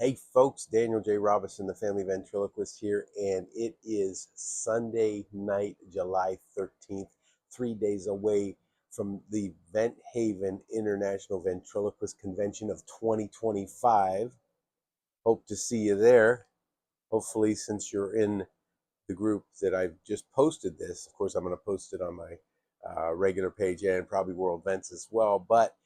Hey folks, Daniel Jay Robison, the family ventriloquist here, and it is Sunday night, July 13th, 3 days away from the VentHaven International Ventriloquist Convention of 2025. Hope to see you there. Hopefully, since you're in the group that I've just posted this, of course, I'm going to post it on my regular page and probably World Vents as well, but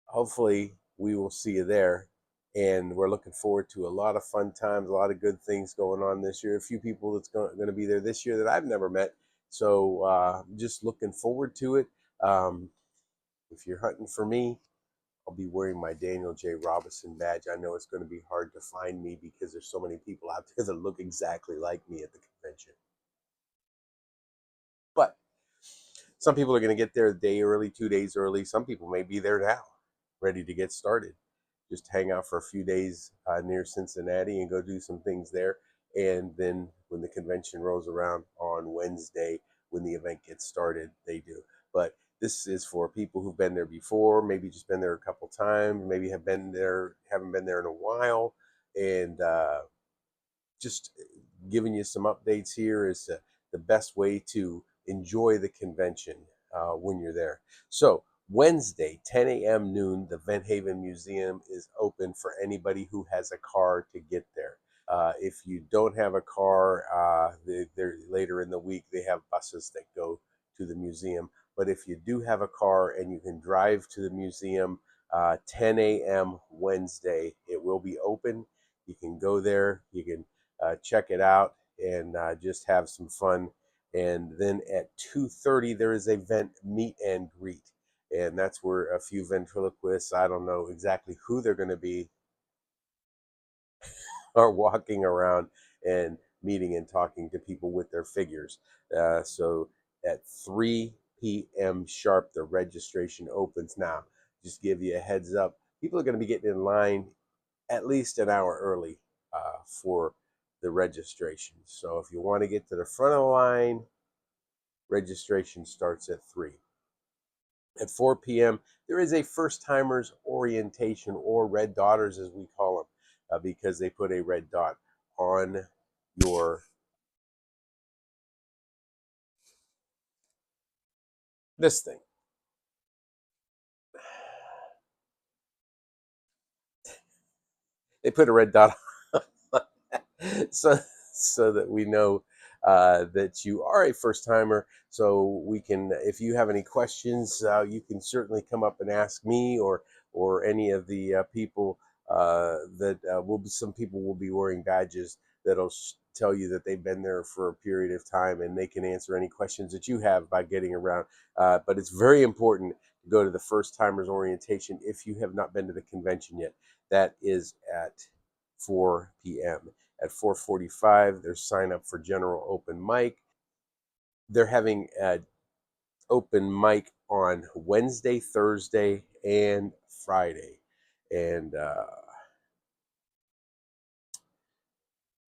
hopefully we will see you there. And we're looking forward to a lot of fun times, a lot of good things going on this year. A few people that's going to be there this year that I've never met. So just looking forward to it. If you're hunting for me, I'll be wearing my Daniel Jay Robison badge. I know it's going to be hard to find me because there's so many people out there that look exactly like me at the convention. But some people are going to get there a day early, 2 days early. Some people may be there now, ready to get started. Just hang out for a few days near Cincinnati and go do some things there. And then when the convention rolls around on Wednesday, when the event gets started, they do. But this is for people who've been there before, maybe just been there a couple times, maybe have been there, haven't been there in a while, and just giving you some updates here is the best way to enjoy the convention when you're there. So Wednesday, 10 a.m. noon, the VentHaven Museum is open for anybody who has a car to get there. If you don't have a car, they're later in the week, they have buses that go to the museum. But if you do have a car and you can drive to the museum, 10 a.m. Wednesday, it will be open. You can go there, you can check it out, and just have some fun. And then at 2:30, there is a vent meet and greet. And that's where a few ventriloquists, I don't know exactly who they're going to be, are walking around and meeting and talking to people with their figures. So at 3 p.m. sharp, the registration opens now. Just give you a heads up. People are going to be getting in line at least an hour early for the registration. So if you want to get to the front of the line, registration starts at 3. At 4 p.m., there is a first timers orientation, or red dotters as we call them, because they put a red dot on your this thing. They put a red dot on so that we know that you are a first timer. So we can, if you have any questions, you can certainly come up and ask me or any of the people that will be. Some people will be wearing badges that'll tell you that they've been there for a period of time, and they can answer any questions that you have by getting around. But it's very important to go to the first timers orientation if you have not been to the convention yet. That is at 4 p.m. At 4:45, there's sign up for general open mic. They're having an open mic on Wednesday, Thursday, and Friday. And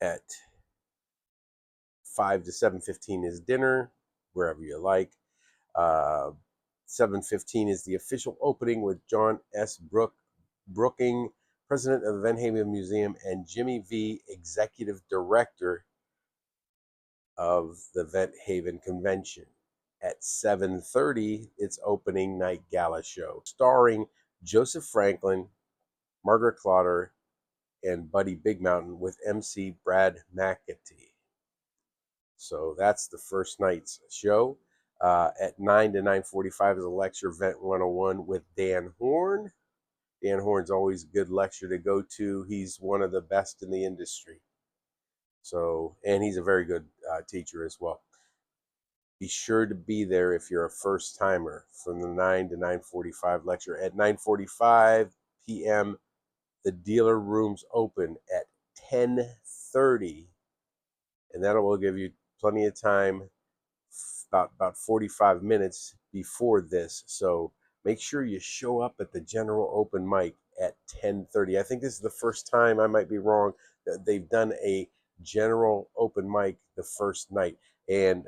at 5 to 7:15 is dinner, wherever you like. 7:15 is the official opening with John S. Brooking, president of the VentHaven Museum, and Jimmy V, executive director of the VentHaven Convention. At 7:30, it's opening night gala show starring Joseph Franklin, Margaret Clotter, and Buddy Big Mountain with MC Brad McAtee. So that's the first night's show. At 9 to 9:45 is a lecture, Vent 101 with Dan Horn. Dan Horn's always a good lecture to go to. He's one of the best in the industry. So, and he's a very good teacher as well. Be sure to be there if you're a first timer from the 9 to 9:45 lecture. At 9:45 p.m., the dealer rooms open at 10:30, and that will give you plenty of time, about 45 minutes before this. So make sure you show up at the general open mic at 10:30. I think this is the first time, I might be wrong, that they've done a general open mic the first night. And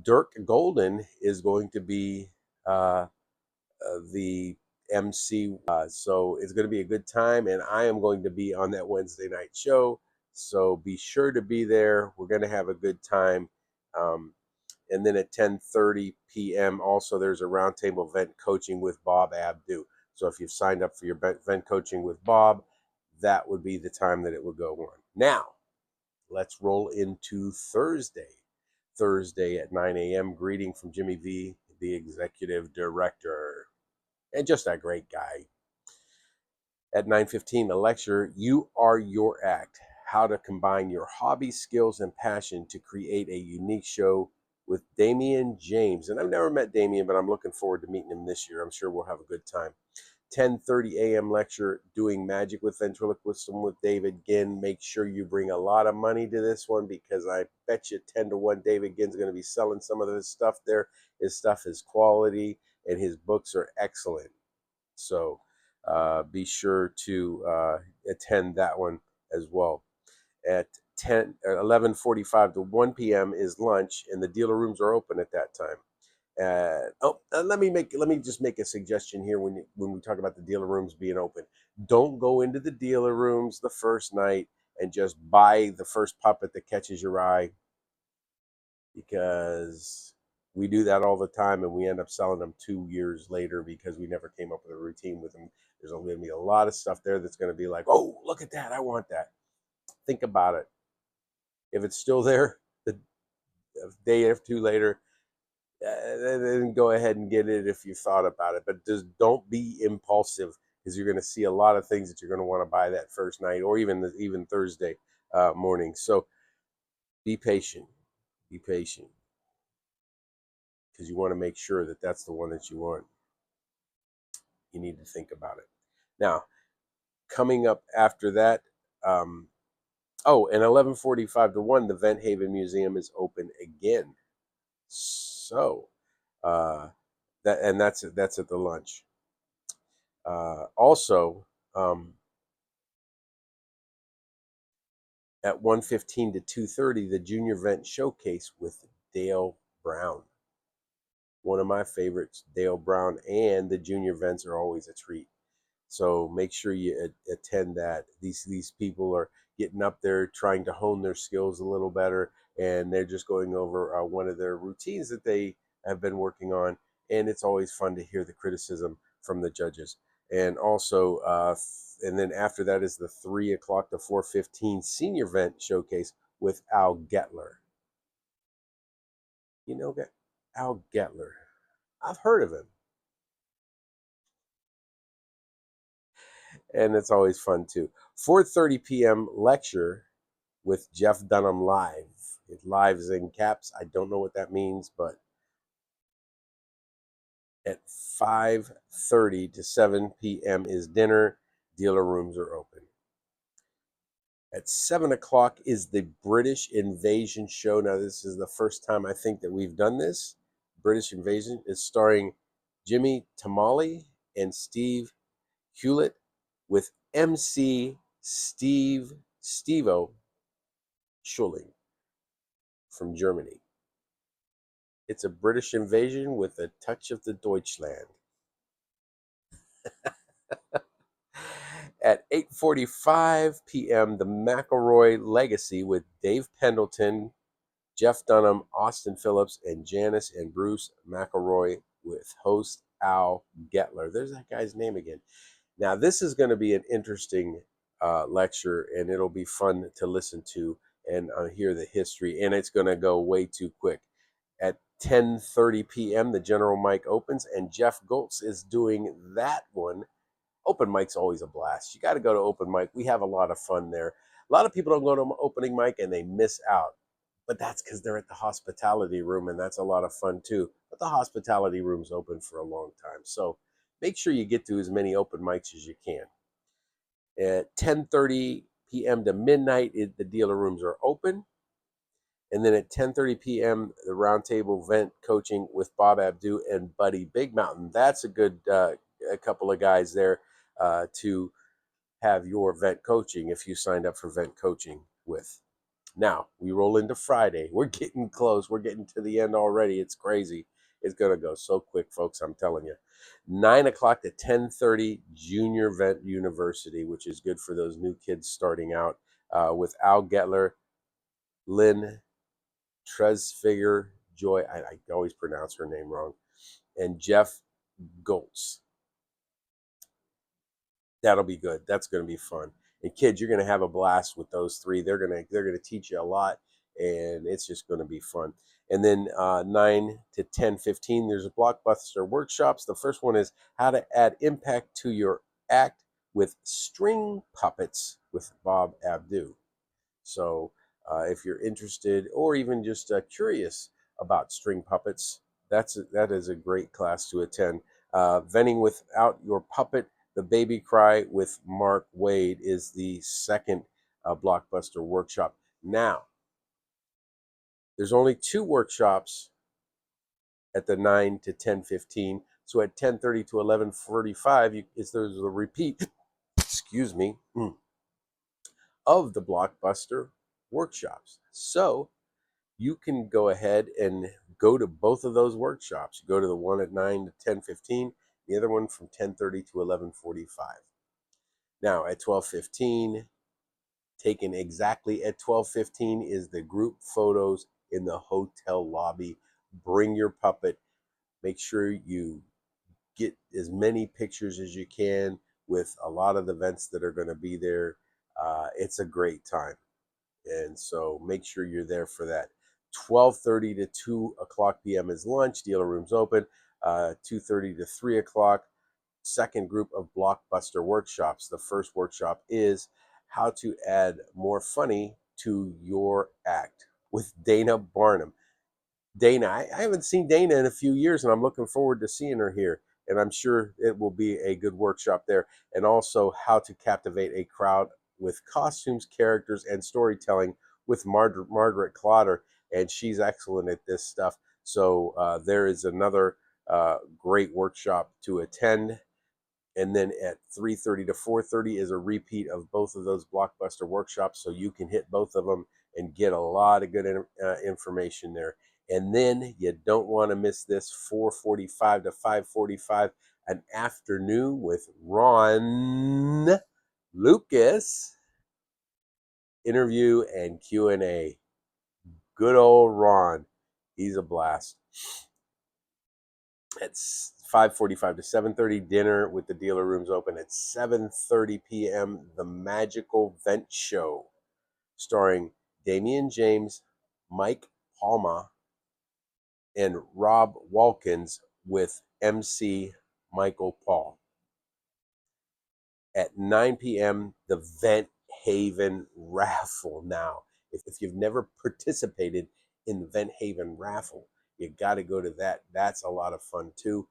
Dirk Golden is going to be the MC. So it's going to be a good time, and I am going to be on that Wednesday night show. So be sure to be there. We're going to have a good time. And then at 10:30 p.m. also there's a roundtable vent coaching with Bob Abdu. So if you've signed up for your vent coaching with Bob, that would be the time that it would go on. Now, let's roll into Thursday. Thursday at 9 a.m. Greeting from Jimmy V, the executive director, and just a great guy. At 9:15, a lecture, You Are Your Act, How to Combine Your Hobby, Skills, and Passion to Create a Unique Show with Damian James. And I've never met Damian, but I'm looking forward to meeting him this year. I'm sure we'll have a good time. 10:30 a.m. lecture, Doing Magic with Ventriloquist with David Ginn. Make sure you bring a lot of money to this one because I bet you 10 to 1 David Ginn's going to be selling some of his stuff there. His stuff is quality and his books are excellent. So be sure to attend that one as well. At 11:45 to 1 p.m. is lunch, and the dealer rooms are open at that time. Let me just make a suggestion here when we talk about the dealer rooms being open. Don't go into the dealer rooms the first night and just buy the first puppet that catches your eye, because we do that all the time and we end up selling them 2 years later because we never came up with a routine with them. There's going to be a lot of stuff there that's going to be like, oh, look at that, I want that. Think about it. If it's still there the day or two later, then go ahead and get it if you thought about it. But just don't be impulsive, because you're going to see a lot of things that you're going to want to buy that first night or even Thursday morning. So be patient. Be patient, because you want to make sure that that's the one that you want. You need to think about it. Now, coming up after that, and 11:45 to 1, the VentHaven Museum is open again. So that's at the lunch. Also, at 1:15 to 2:30, the Junior Vent Showcase with Dale Brown. One of my favorites, Dale Brown, and the Junior Vents are always a treat. So make sure you attend that. These people are getting up there trying to hone their skills a little better, and they're just going over one of their routines that they have been working on, and it's always fun to hear the criticism from the judges. And also, and then after that is the 3 o'clock to 4:15 Senior Vent Showcase with Al Getler. You know, Al Getler. I've heard of him. And it's always fun too. 4:30 p.m. lecture with Jeff Dunham live. It live is in caps. I don't know what that means, but at 5:30 to 7 p.m. is dinner. Dealer rooms are open. At 7 o'clock is the British Invasion show. Now, this is the first time I think that we've done this. British Invasion is starring Jimmy Tamale and Steve Hewlett with MC Steve-O Schulling from Germany. It's a British invasion with a touch of the Deutschland. At 8:45 p.m., the McElroy Legacy with Dave Pendleton, Jeff Dunham, Austin Phillips, and Janice and Bruce McElroy with host Al Getler. There's that guy's name again. Now, this is going to be an interesting lecture, and it'll be fun to listen to and hear the history, and it's going to go way too quick. At 10:30 p.m., the general mic opens, and Jeff Goltz is doing that one. Open mic's always a blast. You got to go to open mic. We have a lot of fun there. A lot of people don't go to opening mic and they miss out, but that's because they're at the hospitality room, and that's a lot of fun too. But the hospitality room's open for a long time, so make sure you get to as many open mics as you can. At 10:30 p.m. to midnight, the dealer rooms are open. And then at 10:30 p.m., the roundtable vent coaching with Bob Abdu and Buddy Big Mountain. That's a good a couple of guys there to have your vent coaching if you signed up for vent coaching with. Now, we roll into Friday. We're getting close. We're getting to the end already. It's crazy. It's going to go so quick, folks, I'm telling you. 9 o'clock to 10:30, Junior Vent University, which is good for those new kids starting out, with Al Getler, Lynn Tresfigger, Joy, I always pronounce her name wrong, and Jeff Goltz. That'll be good. That's going to be fun. And kids, you're going to have a blast with those three. They're going to teach you a lot, and it's just going to be fun. And then 9 to 10:15, there's a blockbuster workshops. The first one is how to add impact to your act with string puppets with Bob Abdu. So if you're interested or even just curious about string puppets, that is a great class to attend. Venting without your puppet, the baby cry with Mark Wade is the second blockbuster workshop. Now, there's only 2 workshops at the 9 to 10:15. So at 10:30 to 11:45, there's a repeat, excuse me, of the blockbuster workshops. So you can go ahead and go to both of those workshops. Go to the one at 9 to 10:15, the other one from 10:30 to 11:45. Now at 12:15, taken exactly at 12:15, is the group photos in the hotel lobby. Bring your puppet. Make sure you get as many pictures as you can with a lot of the events that are going to be there. It's a great time. And so make sure you're there for that. 12:30 to 2 o'clock p.m. is lunch. Dealer rooms open. 2:30 to 3 o'clock. Second group of blockbuster workshops. The first workshop is how to add more funny to your act with Dana Barnum. Dana, I haven't seen Dana in a few years, and I'm looking forward to seeing her here. And I'm sure it will be a good workshop there. And also how to captivate a crowd with costumes, characters, and storytelling with Margaret Clotter. And she's excellent at this stuff. So there is another great workshop to attend. And then at 3:30 to 4:30 is a repeat of both of those blockbuster workshops, so you can hit both of them and get a lot of good information there. And then you don't want to miss this 4:45 to 5:45, an afternoon with Ron Lucas, interview and Q&A. Good old Ron, he's a blast. It's 5:45 to 7:30, dinner with the dealer rooms open at 7:30 p.m. The Magical Vent Show, starring Damian James, Mike Palma, and Rob Walkins with MC Michael Paul. At 9 p.m., the VentHaven raffle. Now, if you've never participated in the VentHaven raffle, you got to go to that. That's a lot of fun too.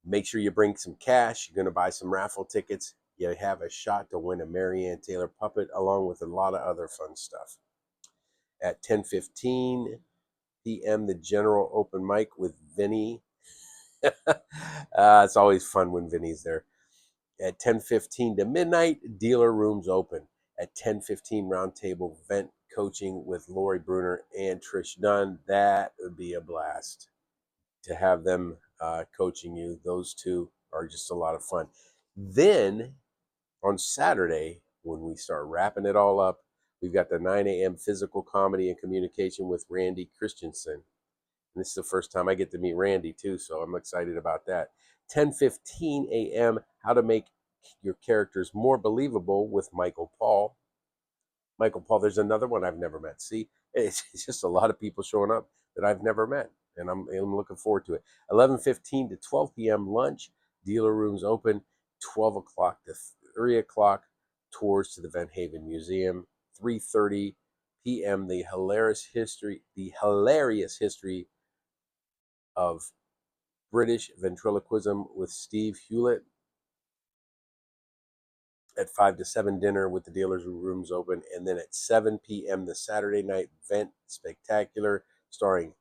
Make sure you bring some cash. You're going to buy some raffle tickets. You have a shot to win a Marianne Taylor puppet along with a lot of other fun stuff. At 10:15 p.m., the general open mic with Vinny. It's always fun when Vinny's there. At 10:15 to midnight, dealer rooms open. At 10:15, roundtable vent coaching with Lori Bruner and Trish Dunn. That would be a blast to have them coaching you. Those two are just a lot of fun. Then on Saturday, when we start wrapping it all up, we've got the 9 a.m. physical comedy and communication with Randy Christensen. And this is the first time I get to meet Randy too, so I'm excited about that. 10:15 a.m. how to make your characters more believable with Michael Paul. Michael Paul, there's another one I've never met. See, it's just a lot of people showing up that I've never met, and I'm looking forward to it. 11:15 to 12 p.m. lunch, dealer rooms open. 12 o'clock to 3 o'clock, tours to the VentHaven Museum. 3:30 p.m. the hilarious history of British ventriloquism with Steve Hewlett. At 5 to 7, dinner with the dealers rooms open. And then at 7 p.m., the Saturday night Vent Spectacular, starring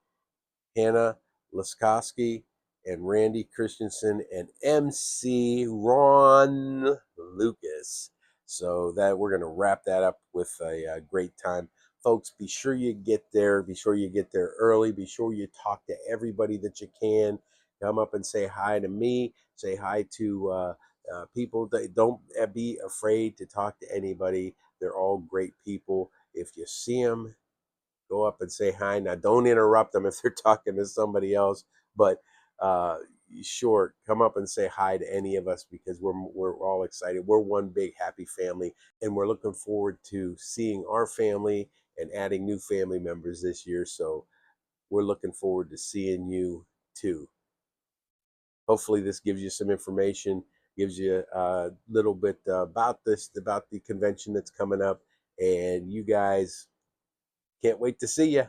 Hannah Laskowski and Randy Christensen and MC Ron Lucas. So that we're going to wrap that up with a great time Folks, be sure you get there. Be sure you get there early. Be sure you talk to everybody that you can. Come up and say hi to me. Say hi to people. Don't be afraid to talk to anybody. They're all great people. If you see them, go up and say hi. Now, don't interrupt them if they're talking to somebody else, but uh, sure, come up and say hi to any of us because we're all excited. We're one big happy family, and we're looking forward to seeing our family and adding new family members this year. So we're looking forward to seeing you too. Hopefully, this gives you some information, gives you a little bit about about the convention that's coming up, and you guys can't wait to see you.